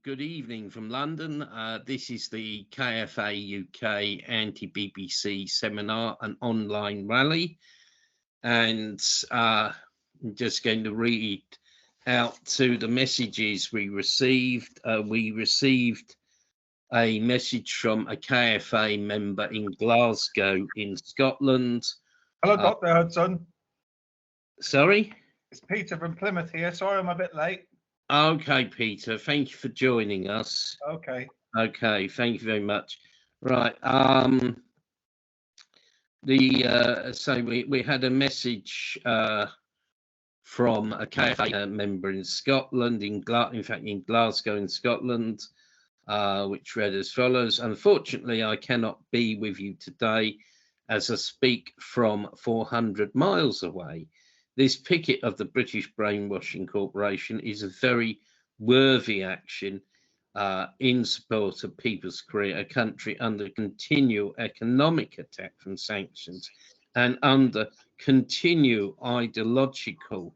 Good evening from London. This is the KFA UK anti-BBC seminar and online rally. And I'm just going to read out to the messages we received. We received a message from a KFA member in Glasgow in Scotland. Hello, Dr. Hudson. Sorry? It's Peter from Plymouth here. Sorry I'm a bit late. Okay, Peter, thank you for joining us. Okay. Okay, thank you very much. Right. So we had a message from a KFA member in Scotland, in fact in Glasgow in Scotland, which read as follows: unfortunately, I cannot be with you today as I speak from 400 miles away. This picket of the British Brainwashing Corporation is a very worthy action in support of people's career, a country under continual economic attack from sanctions and under continual ideological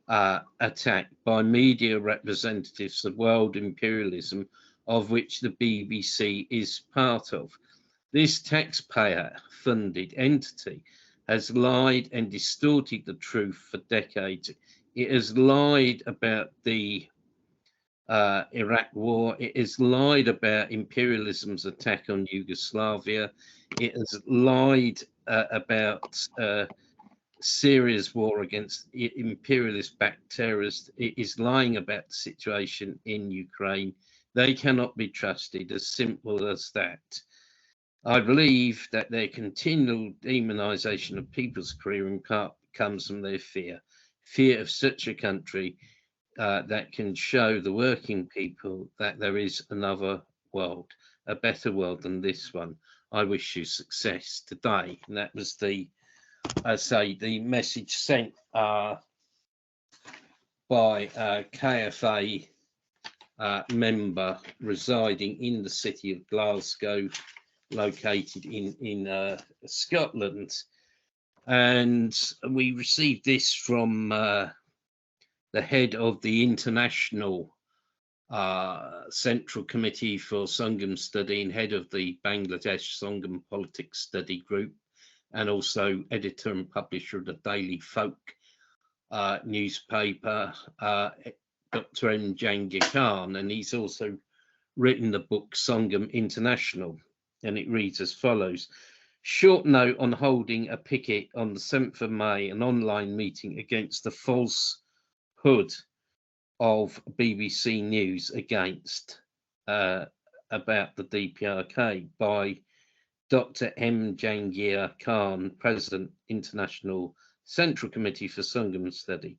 attack by media representatives of world imperialism, of which the BBC is part of. This taxpayer-funded entity has lied and distorted the truth for decades. It has lied about the Iraq war. It has lied about imperialism's attack on Yugoslavia. It has lied about Syria's war against imperialist-backed terrorists. It is lying about the situation in Ukraine. They cannot be trusted, as simple as that. I believe that their continual demonisation of people's career in part comes from their fear of such a country that can show the working people that there is another world, a better world than this one. I wish you success today. And that was the message sent by a KFA member residing in the city of Glasgow, located in Scotland. And we received this from the head of the International Central Committee for Sangam Study and head of the Bangladesh Sangam Politics Study Group, and also editor and publisher of the Daily Folk newspaper, Dr. M. Jahangir Khan, and he's also written the book Sangam International, and it reads as follows: short note on holding a picket on the 7th of May, an online meeting against the falsehood of BBC News against about the DPRK by Dr. M. Jahangir Khan, President, International Central Committee for Sangam Study.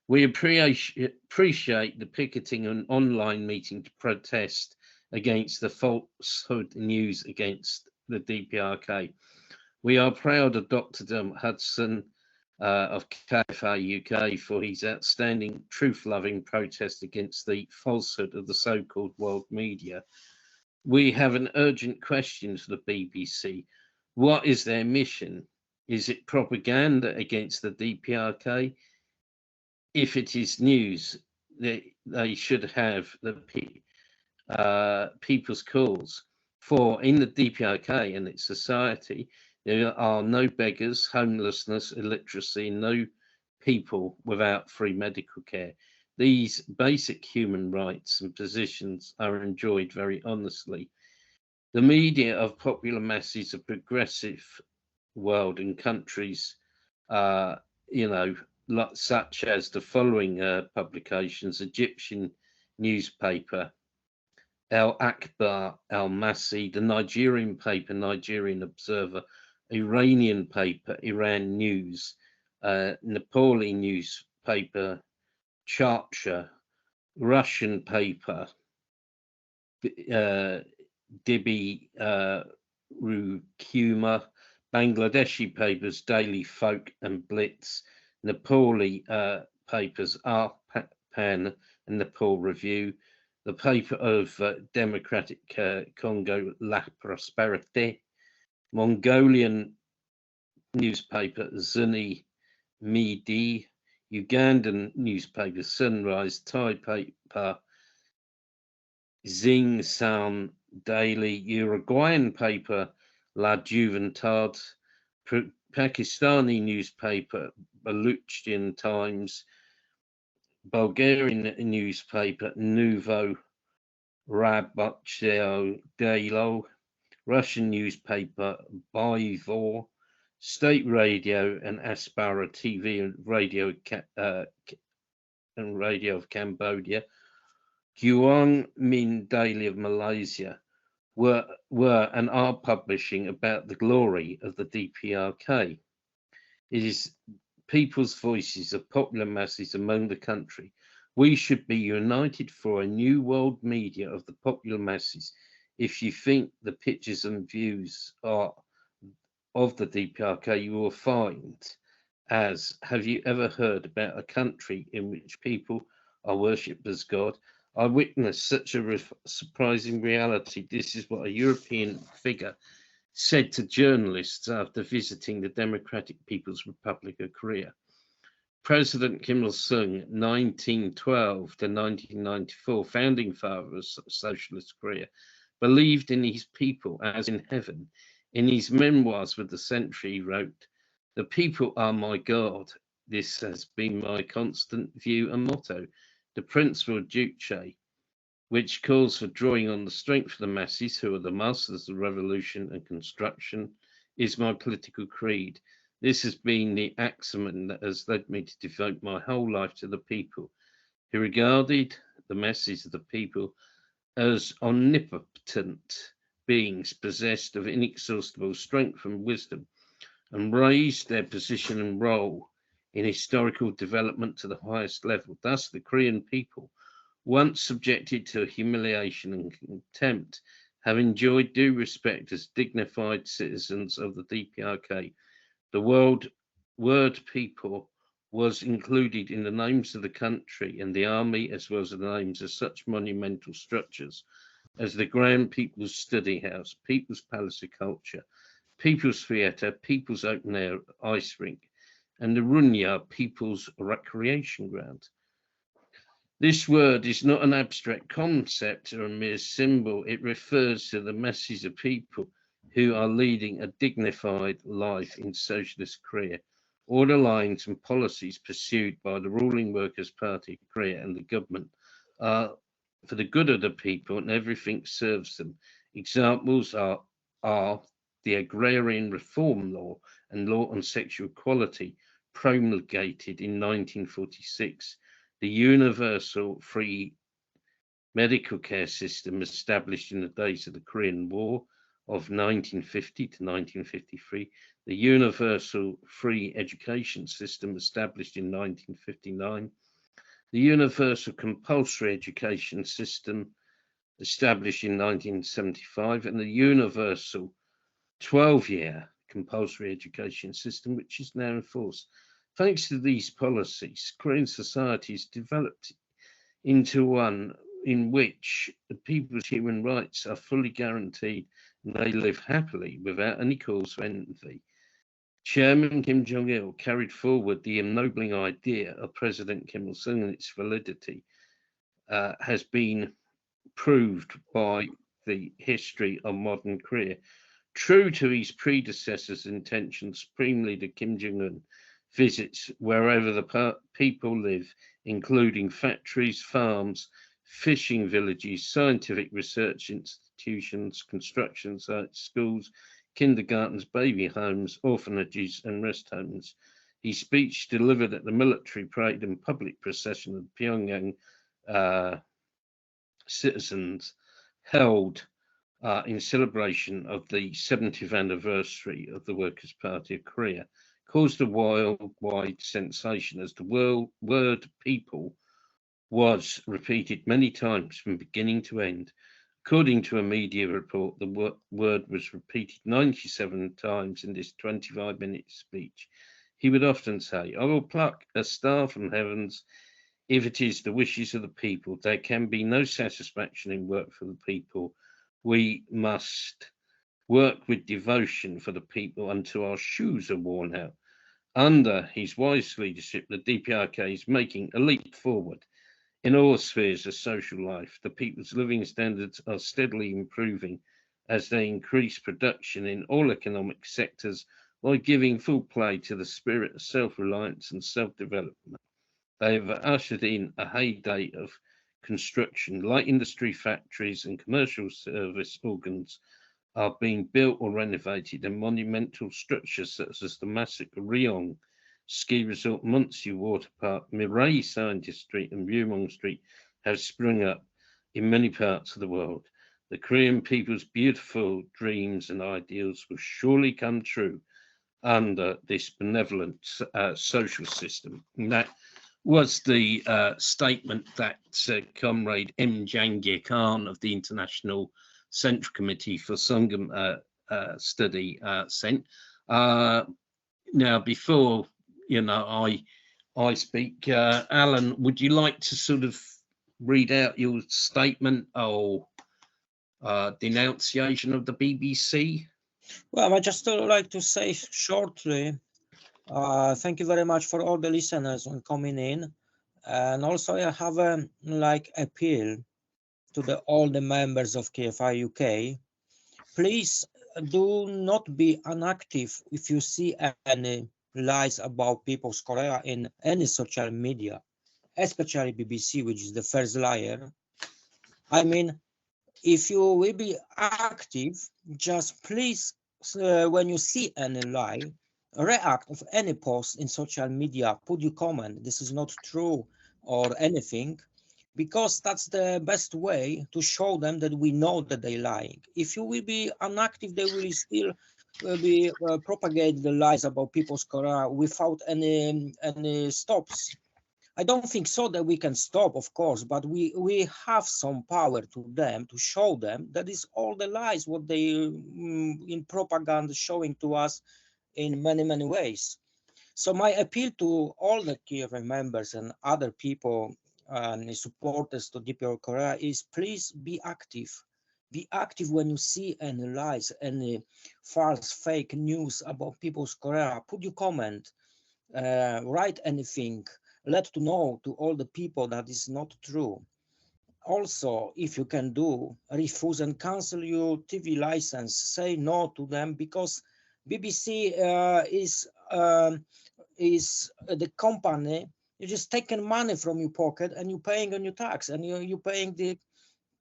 We appreciate the picketing an online meeting to protest against the falsehood news against the DPRK. We are proud of Dr. Hudson of KFA UK for his outstanding truth-loving protest against the falsehood of the so-called world media. We have an urgent question for the BBC. What is their mission? Is it propaganda against the DPRK? If it is news, they should have the people's cause. For in the DPRK and its society, there are no beggars, homelessness, illiteracy, no people without free medical care. These basic human rights and positions are enjoyed very honestly. The media of popular masses of progressive world and countries, such as the following publications: Egyptian newspaper Al Akbar Al Masi, the Nigerian paper Nigerian Observer, Iranian paper Iran News, Nepali newspaper Charcha, Russian paper Dibi Rukuma, Bangladeshi papers Daily Folk and Blitz, Nepali papers Arpan and Nepal Review, the paper of Democratic Congo La Prosperité, Mongolian newspaper Zuni Midi, Ugandan newspaper Sunrise, Thai paper Xing San Daily, Uruguayan paper La Juventud, Pakistani newspaper Baluchian Times, Bulgarian newspaper Nouveau Rabotcheo Delo, Russian newspaper Bivor, state radio and Aspara TV and radio of Cambodia, Guang Min Daily of Malaysia were and are publishing about the glory of the DPRK. It is people's voices of popular masses among the country. We should be united for a new world media of the popular masses. If you think the pictures and views are of the DPRK, you will find have you ever heard about a country in which people are worshipped as God? I witnessed such a surprising reality. This is what a European figure said to journalists after visiting the Democratic People's Republic of Korea. President Kim Il-sung, 1912 to 1994, founding father of socialist Korea, believed in his people as in heaven. In his memoirs with the century, he wrote, "The people are my God. This has been my constant view and motto. The principle of Juche, which calls for drawing on the strength of the masses, who are the masters of revolution and construction, is my political creed. This has been the axiom that has led me to devote my whole life to the people." He regarded the masses of the people as omnipotent beings possessed of inexhaustible strength and wisdom, and raised their position and role in historical development to the highest level. Thus, the Korean people, once subjected to humiliation and contempt, have enjoyed due respect as dignified citizens of the DPRK. The word people was included in the names of the country and the army, as well as the names of such monumental structures as the Grand People's Study House, People's Palace of Culture, People's Theatre, People's Open Air Ice Rink, and the Runya, People's Recreation Ground. This word is not an abstract concept or a mere symbol. It refers to the masses of people who are leading a dignified life in socialist Korea. All the lines and policies pursued by the ruling Workers' Party of Korea and the government are for the good of the people, and everything serves them. Examples are the Agrarian Reform Law and Law on Sexual Equality, promulgated in 1946, the Universal Free Medical Care System established in the days of the Korean War of 1950 to 1953, the Universal Free Education System established in 1959, the Universal Compulsory Education System established in 1975, and the Universal 12-year Compulsory Education System, which is now in force. Thanks to these policies, Korean society has developed into one in which the people's human rights are fully guaranteed and they live happily without any cause for envy. Chairman Kim Jong-il carried forward the ennobling idea of President Kim Il-sung, and its validity has been proved by the history of modern Korea. True to his predecessor's intention, Supreme Leader Kim Jong-un visits wherever the people live, including factories, farms, fishing villages, scientific research institutions, construction sites, schools, kindergartens, baby homes, orphanages, and rest homes. His speech delivered at the military parade and public procession of Pyongyang citizens held in celebration of the 70th anniversary of the Workers' Party of Korea caused a worldwide sensation as the word people was repeated many times from beginning to end. According to a media report, the word was repeated 97 times in this 25-minute speech. He would often say, "I will pluck a star from heavens if it is the wishes of the people. There can be no satisfaction in work for the people. We must work with devotion for the people until our shoes are worn out." Under his wise leadership, the DPRK is making a leap forward In all spheres of social life, the people's living standards are steadily improving as they increase production in all economic sectors by giving full play to the spirit of self-reliance and self-development. They have ushered in a heyday of construction. Light industry factories and commercial service organs are being built or renovated, and monumental structures such as the massive Riong ski resort, Muncie Water Park, Mireille Scientist Street, and Mumong Street have sprung up in many parts of the world. The Korean people's beautiful dreams and ideals will surely come true under this benevolent social system. And that was the statement that Comrade M. Jangir Khan of the International Central Committee for Sangam Study sent. Now, before I speak, Alan, would you like to sort of read out your statement or denunciation of the BBC? Well, I just like to say shortly, thank you very much for all the listeners on coming in, and also I have a appeal to all the members of KFA UK. Please do not be inactive if you see any lies about People's Korea in any social media, especially BBC, which is the first liar. I mean, if you will be active, just please, when you see any lie, react of any post in social media, put your comment, this is not true or anything, because that's the best way to show them that we know that they're lying. If you will be inactive, they will still be propagate the lies about People's Korea without any stops. I don't think so that we can stop, of course, but we have some power to them to show them that is all the lies what they in propaganda showing to us in many ways. So my appeal to all the KFA members and other people and supporters to DPR Korea is please be active. Be active when you see any lies, any false, fake news about People's Korea. Put your comment, write anything, let to know to all the people that is not true. Also, if you can do, refuse and cancel your TV license, say no to them, because BBC is the company. You just taking money from your pocket and you're paying on your tax, and you're paying the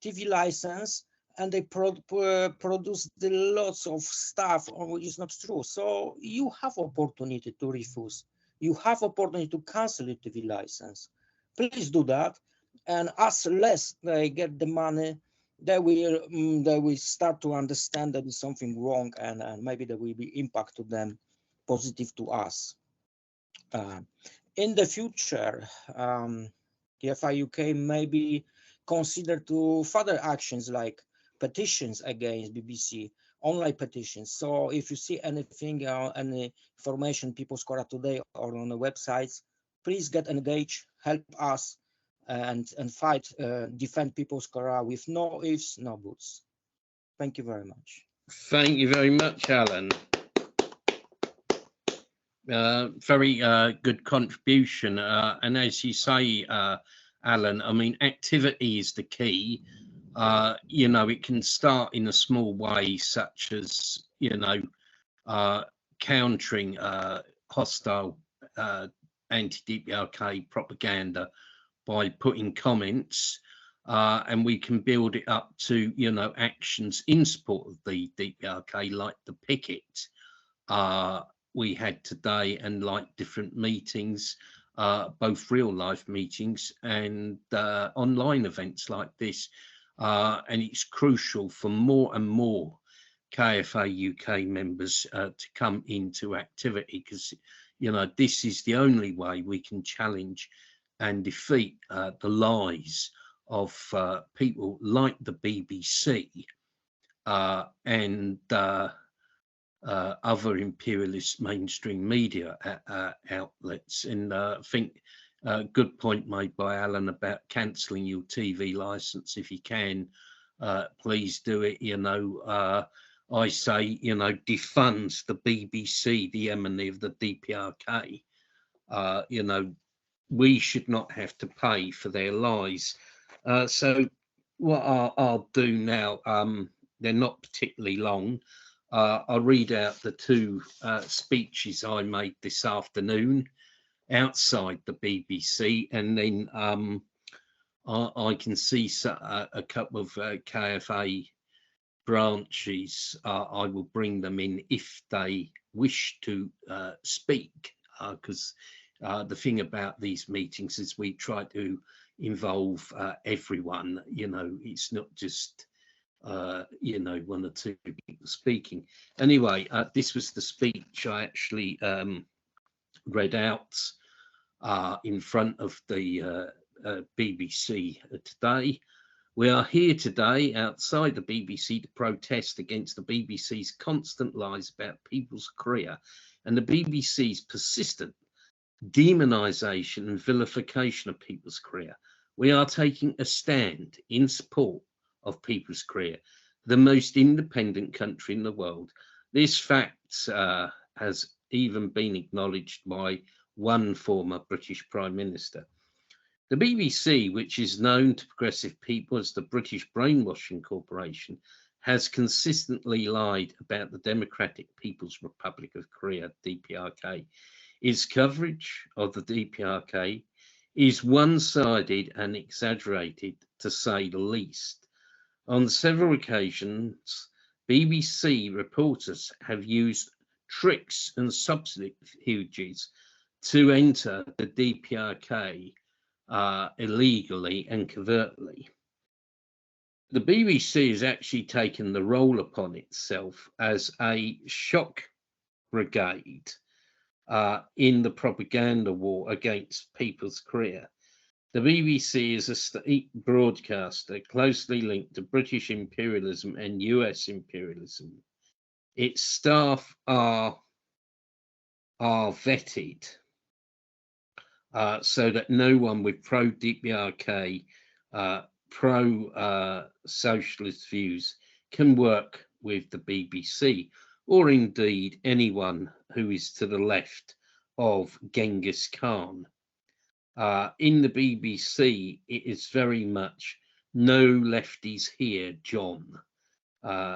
TV license, and they produce the lots of stuff which is not true. So you have opportunity to refuse. You have opportunity to cancel your TV license. Please do that, and as less they get the money, they will start to understand that is something wrong, and maybe there will be impact to them, positive to us. In the future, KFA UK may be considered to further actions like petitions against BBC, online petitions. So if you see anything, any information People's Korea Today or on the websites, please get engaged, help us, and fight, defend People's Korea with no ifs, no buts. Thank you very much. Thank you very much, Alan. Very good contribution, and as you say, Alan, I mean, activity is the key. It can start in a small way, such as countering hostile anti-DPRK propaganda by putting comments, and we can build it up to actions in support of the DPRK, like the picket we had today, and like different meetings, both real life meetings and online events like this. And it's crucial for more and more KFA UK members to come into activity, because this is the only way we can challenge and defeat the lies of people like the BBC and other imperialist mainstream media outlets. And I think good point made by Alan about cancelling your TV license. If you can, please do it. I say, defunds the BBC, the enemy of the DPRK. we should not have to pay for their lies. So what I'll do now, they're not particularly long. I'll read out the two speeches I made this afternoon outside the BBC, and then I can see a couple of KFA branches. I will bring them in if they wish to speak, because the thing about these meetings is we try to involve everyone. You know, it's not just you know, one or two people speaking. Anyway, this was the speech I actually read out in front of the BBC today. We are here today outside the BBC to protest against the BBC's constant lies about people's career and the BBC's persistent demonisation and vilification of people's career. We are taking a stand in support of people's career, the most independent country in the world. This fact has even been acknowledged by one former British Prime Minister. The BBC, which is known to progressive people as the British Brainwashing Corporation, has consistently lied about the Democratic People's Republic of Korea, DPRK. Its coverage of the DPRK is one-sided and exaggerated, to say the least. On several occasions, BBC reporters have used tricks and subterfuges to enter the DPRK illegally and covertly. The BBC has actually taken the role upon itself as a shock brigade in the propaganda war against people's career. The BBC is a state broadcaster closely linked to British imperialism and US imperialism. Its staff are vetted so that no one with pro-DPRK, pro-socialist views can work with the BBC, or indeed anyone who is to the left of Genghis Khan. In the BBC, it is very much no lefties here, John. And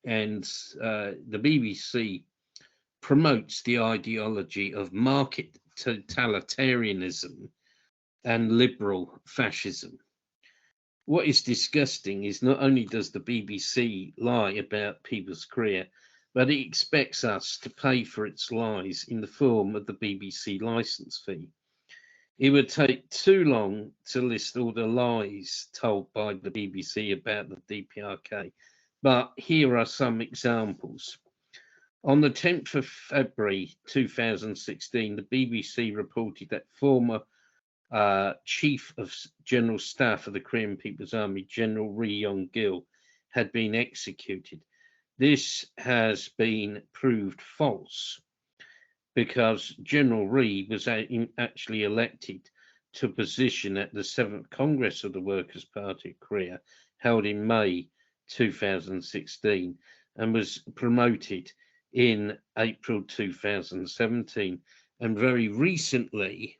the BBC promotes the ideology of market totalitarianism and liberal fascism. What is disgusting is not only does the BBC lie about people's career, but it expects us to pay for its lies in the form of the BBC licence fee. It would take too long to list all the lies told by the BBC about the DPRK, but here are some examples. On the 10th of February 2016, the BBC reported that former Chief of General Staff of the Korean People's Army, General Ri Yong-gil, had been executed. This has been proved false because General Ri was actually elected to a position at the 7th Congress of the Workers' Party of Korea, held in May 2016, and was promoted in April 2017. And very recently,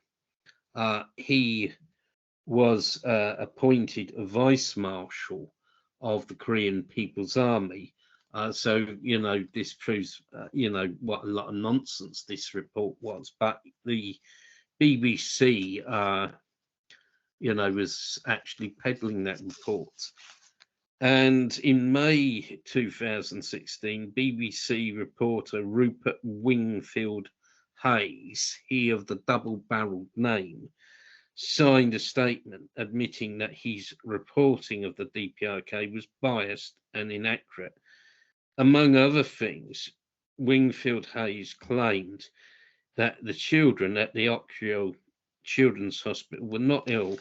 he was appointed Vice Marshal of the Korean People's Army. So, you know, this proves, you know, what a lot of nonsense this report was. But the BBC, you know, was actually peddling that report. And in May 2016, BBC reporter Rupert Wingfield Hayes, he of the double-barreled name, signed a statement admitting that his reporting of the DPRK was biased and inaccurate. Among other things, Wingfield Hayes claimed that the children at the Oakville Children's Hospital were not ill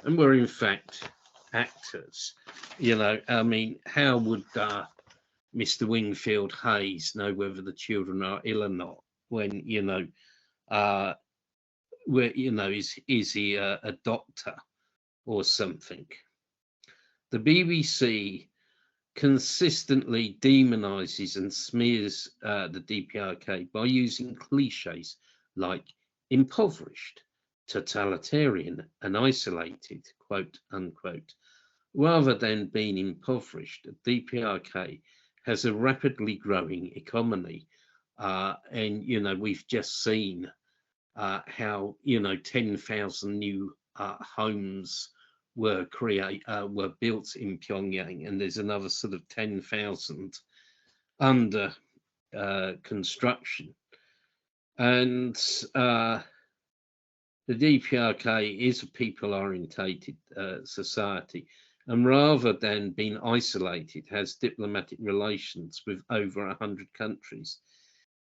and were in fact actors. You know, I mean, how would Mr. Wingfield Hayes know whether the children are ill or not when, you know, where, you know, is he a doctor or something? The BBC consistently demonizes and smears the DPRK by using cliches like impoverished, totalitarian and isolated, quote unquote. Rather than being impoverished, the DPRK has a rapidly growing economy. And, you know, we've just seen how, you know, 10,000 new homes were built in Pyongyang, and there's another sort of 10,000 under construction. And the DPRK is a people-orientated society, and rather than being isolated, has diplomatic relations with over 100 countries.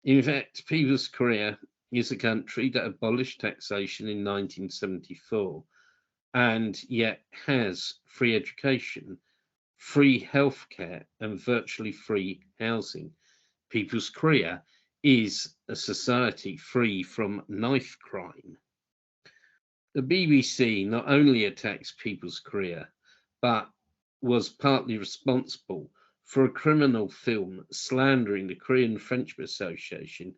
In fact, People's Korea is a country that abolished taxation in 1974 and yet has free education, free healthcare, and virtually free housing. People's Korea is a society free from knife crime. The BBC not only attacks People's Korea, but was partly responsible for a criminal film slandering the Korean Friendship Association,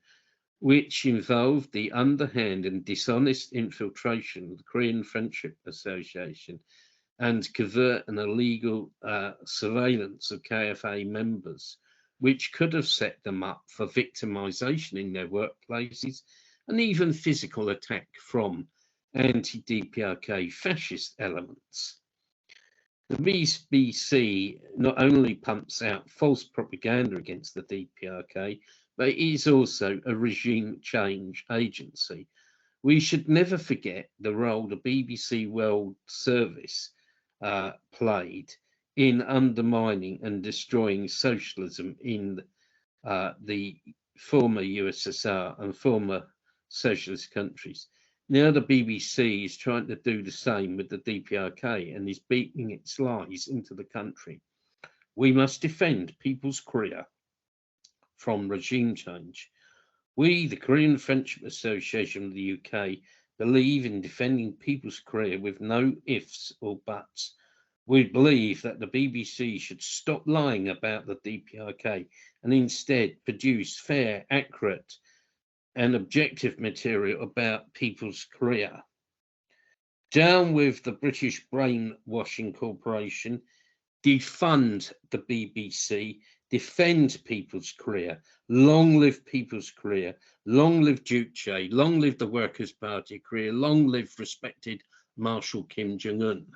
which involved the underhand and dishonest infiltration of the Korean Friendship Association and covert and illegal surveillance of KFA members, which could have set them up for victimization in their workplaces and even physical attack from anti-DPRK fascist elements. The BBC not only pumps out false propaganda against the DPRK, but it is also a regime change agency. We should never forget the role the BBC World Service played in undermining and destroying socialism in the former USSR and former socialist countries. Now the BBC is trying to do the same with the DPRK and is beating its lies into the country. We must defend People's Korea from regime change. We, the Korean Friendship Association of the UK, believe in defending People's Korea with no ifs or buts. We believe that the BBC should stop lying about the DPRK and instead produce fair, accurate, and objective material about People's Korea. Down with the British brainwashing corporation, defund the BBC, defend People's Korea, long live People's Korea, long live Duke Jae, long live the Workers' Party of Korea, long live respected Marshal Kim Jong-un.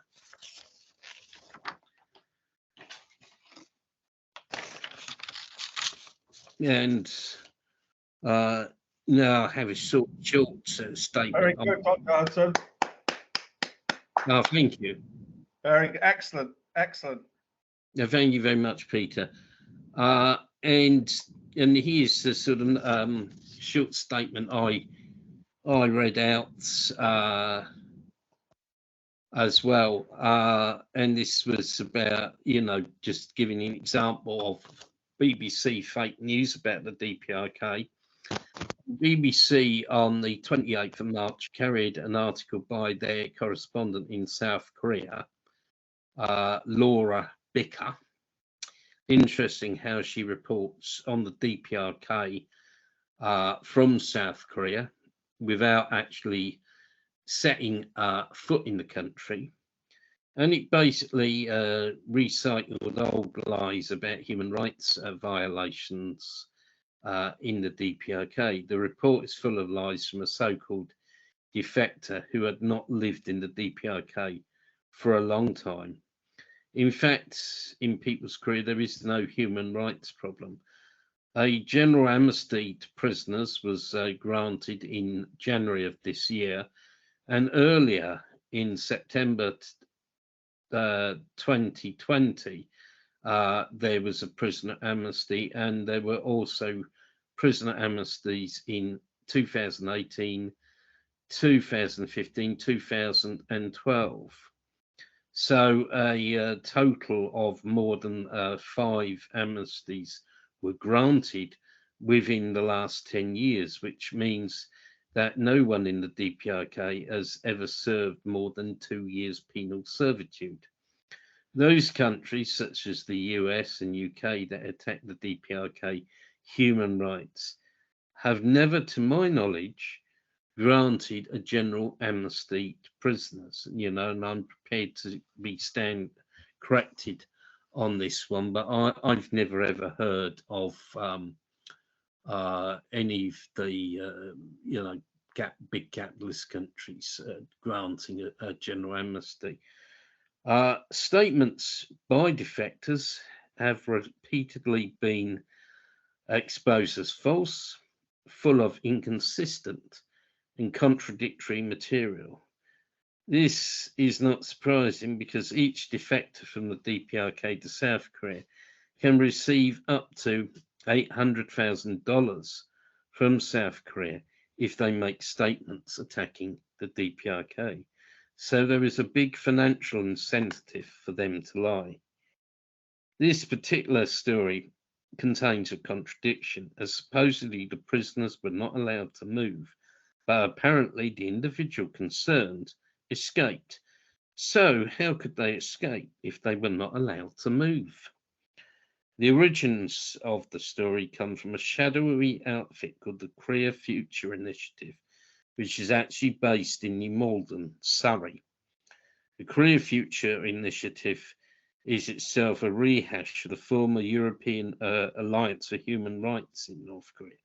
And now I have a short statement. Very good, Dr. Hudson. Oh, thank you. Very excellent, excellent. Thank you very much, Peter. And here's the sort of short statement I read out as well. And this was about, you know, just giving an example of BBC fake news about the DPRK. BBC on the 28th of March carried an article by their correspondent in South Korea, Laura Bicker. Interesting how she reports on the DPRK from South Korea without actually setting foot in the country. And it basically recycled old lies about human rights violations in the DPRK. The report is full of lies from a so-called defector who had not lived in the DPRK for a long time. In fact, in People's Korea, there is no human rights problem. A general amnesty to prisoners was granted in January of this year, and earlier in September 2020, there was a prisoner amnesty, and there were also prisoner amnesties in 2018, 2015, 2012. So a total of more than 5 amnesties were granted within the last 10 years, which means that no one in the DPRK has ever served more than 2 years penal servitude. Those countries, such as the US and UK, that attack the DPRK human rights, have never, to my knowledge, granted a general amnesty to prisoners, and I'm prepared to be corrected on this one, but I've never ever heard of any of the big capitalist countries granting a general amnesty. Statements by defectors have repeatedly been exposed as false, full of inconsistent and contradictory material. This is not surprising because each defector from the DPRK to South Korea can receive up to $800,000 from South Korea if they make statements attacking the DPRK. So there is a big financial incentive for them to lie. This particular story contains a contradiction, as supposedly the prisoners were not allowed to move, but apparently the individual concerned escaped. So how could they escape if they were not allowed to move? The origins of the story come from a shadowy outfit called the KFA Future Initiative, which is actually based in New Malden, Surrey. The KFA Future Initiative is itself a rehash of the former European Alliance for Human Rights in North Korea.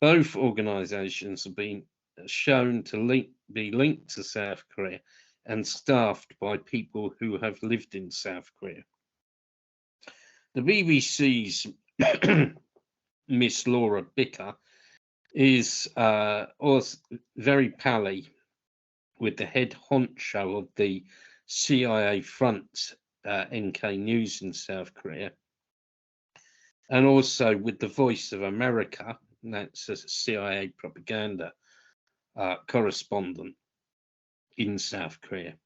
Both organisations have been shown to be linked to South Korea and staffed by people who have lived in South Korea. The BBC's Miss Laura Bicker is also very pally with the head honcho of the CIA front, NK News in South Korea, and also with the Voice of America, and that's a CIA propaganda correspondent in South Korea.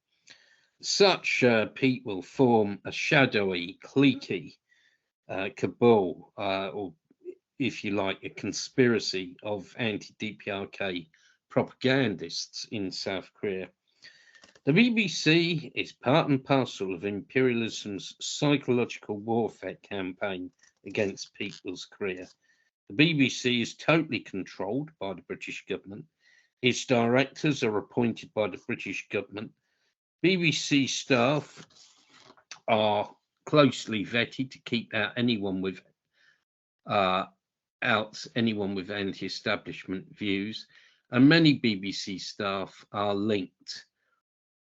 Such people form a shadowy, cliquey cabal, or if you like, a conspiracy of anti-DPRK propagandists in South Korea. The BBC is part and parcel of imperialism's psychological warfare campaign against People's Korea. The BBC is totally controlled by the British government. Its directors are appointed by the British government. BBC staff are closely vetted to keep out anyone with anti-establishment views, and many BBC staff are linked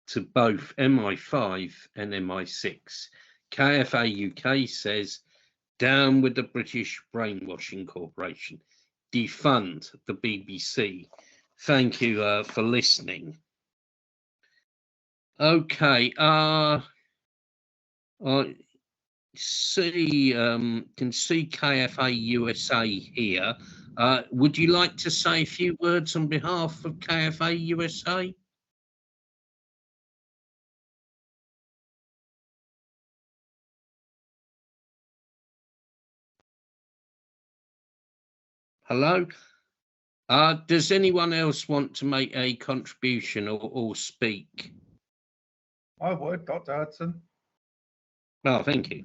to both MI5 and MI6. KFA UK says, down with the British brainwashing corporation, defund the BBC. Thank you for listening. Okay, I can see KFA USA here. Would you like to say a few words on behalf of KFA USA? Hello? Does anyone else want to make a contribution or speak? I would, Dr. Hudson. Oh, thank you.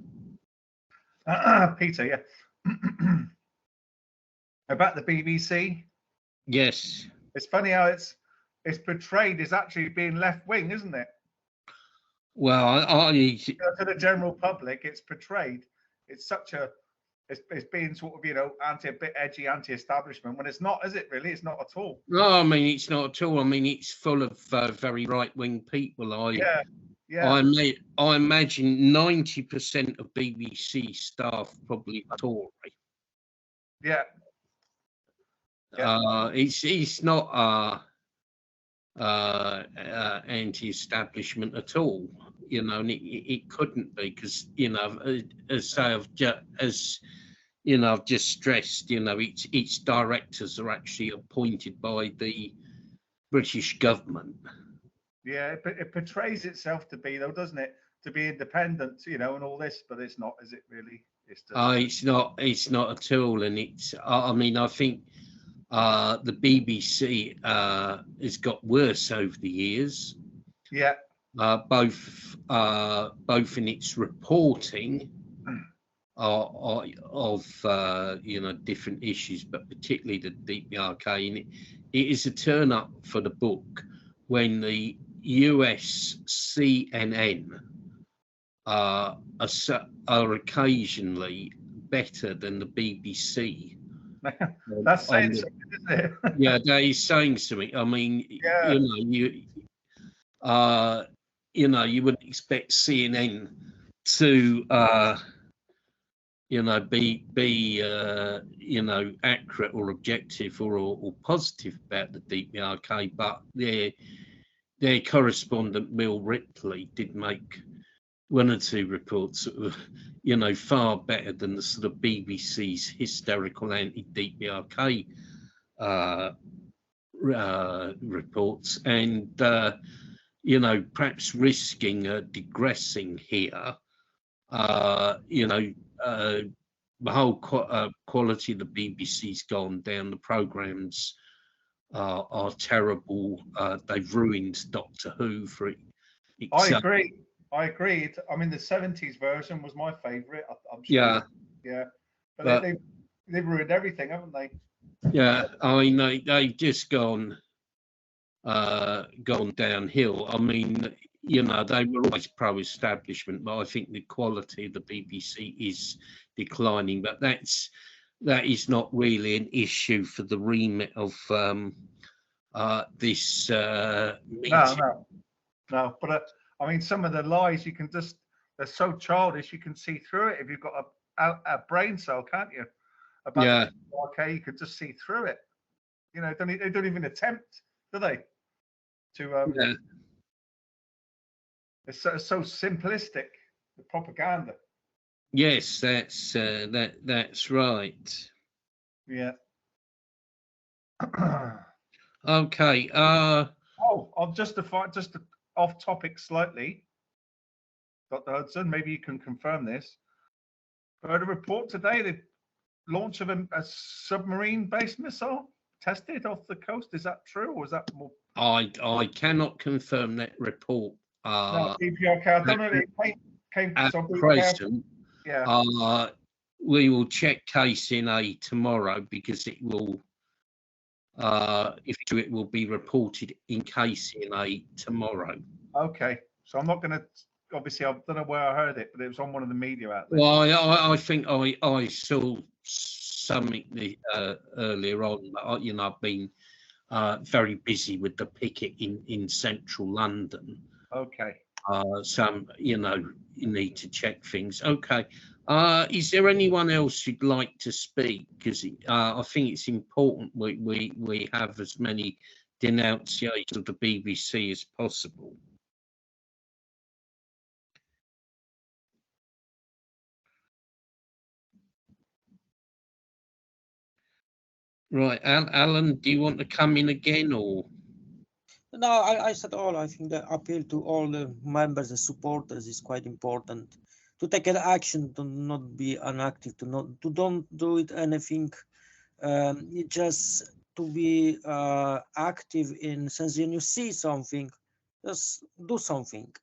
Peter, yeah. About the BBC. Yes. It's funny how it's portrayed as actually being left-wing, isn't it? Well, to the general public, it's portrayed. It's being sort of, a bit edgy, anti-establishment, when it's not, is it really? It's not at all. No, I mean, it's not at all. I mean, it's full of very right-wing people. I imagine 90% of BBC staff probably are Tory. Yeah. It's not anti-establishment at all, and it couldn't be, because I've just stressed, its directors are actually appointed by the British government. Yeah, it portrays itself to be, though, doesn't it? To be independent, and all this, but it's not, is it really? It's just... it's not at all, and I mean, I think the BBC has got worse over the years. Yeah. Both in its reporting of different issues, but particularly the DPRK it is a turn up for the book when the US CNN are occasionally better than the BBC. That's saying something, isn't it? Yeah, that is saying something. I mean, Yeah. you know, you wouldn't expect CNN to be accurate or objective or positive about the DPRK, but their correspondent Will Ripley did make one or two reports that were, far better than the sort of BBC's hysterical anti-DPRK reports, and perhaps risking digressing here. The whole quality of the BBC's gone down. The programmes are terrible. They've ruined Doctor Who for it. I agree. I mean, the 70s version was my favourite. I'm sure. Yeah. Yeah. But they've ruined everything, haven't they? Yeah, I mean, they've just gone downhill. I mean, they were always pro-establishment, but I think the quality of the BBC is declining. But that is not really an issue for the remit of this meeting. No. But I mean, some of the lies they're so childish. You can see through it if you've got a brain cell, can't you? About okay, you could just see through it. They don't even attempt, do they? To it's so simplistic, the propaganda. Yes, that's right. Yeah. Okay. I'll just off topic slightly, Dr. Hudson. Maybe you can confirm this. I heard a report today the launch of a submarine-based missile tested off the coast. Is that true, or is that more? I cannot confirm that report. No, DPRK. I don't know. It came at present. Yeah. We will check KCNA tomorrow because it will. If it will be reported in KCNA tomorrow. Okay, so I'm not going to. Obviously, I don't know where I heard it, but it was on one of the media outlets. Well, I think I saw something earlier on. I've been very busy with the picket in central London. Okay. So you need to check things. Okay. Is there anyone else who'd like to speak? Because I think it's important we have as many denunciations of the BBC as possible. Right, Alan, do you want to come in again, or? No, I said all. I think the appeal to all the members and supporters is quite important. To take an action, to not be inactive, to don't do it anything. Just to be active in sense when you see something, just do something.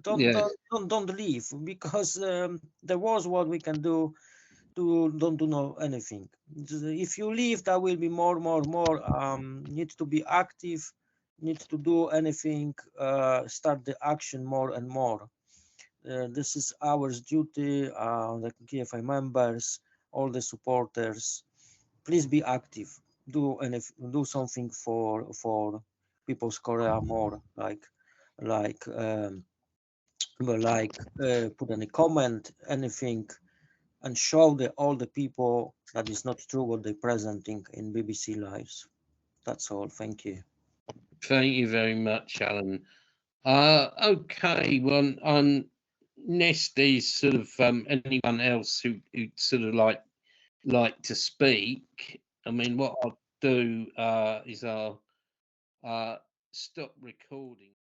Don't leave, because there was what we can do. Don't do anything. If you leave, that will be more. Need to be active, need to do anything, start the action more and more. This is our duty, the KFA members, all the supporters. Please be active. Do something for people's Korea more, like put any comment, anything, and show all the people that is not true what they're presenting in BBC Lives. That's all. Thank you. Thank you very much, Alan. Okay, well, on Nesty, sort of anyone else who sort of like to speak. I mean, what I'll do is I'll stop recording.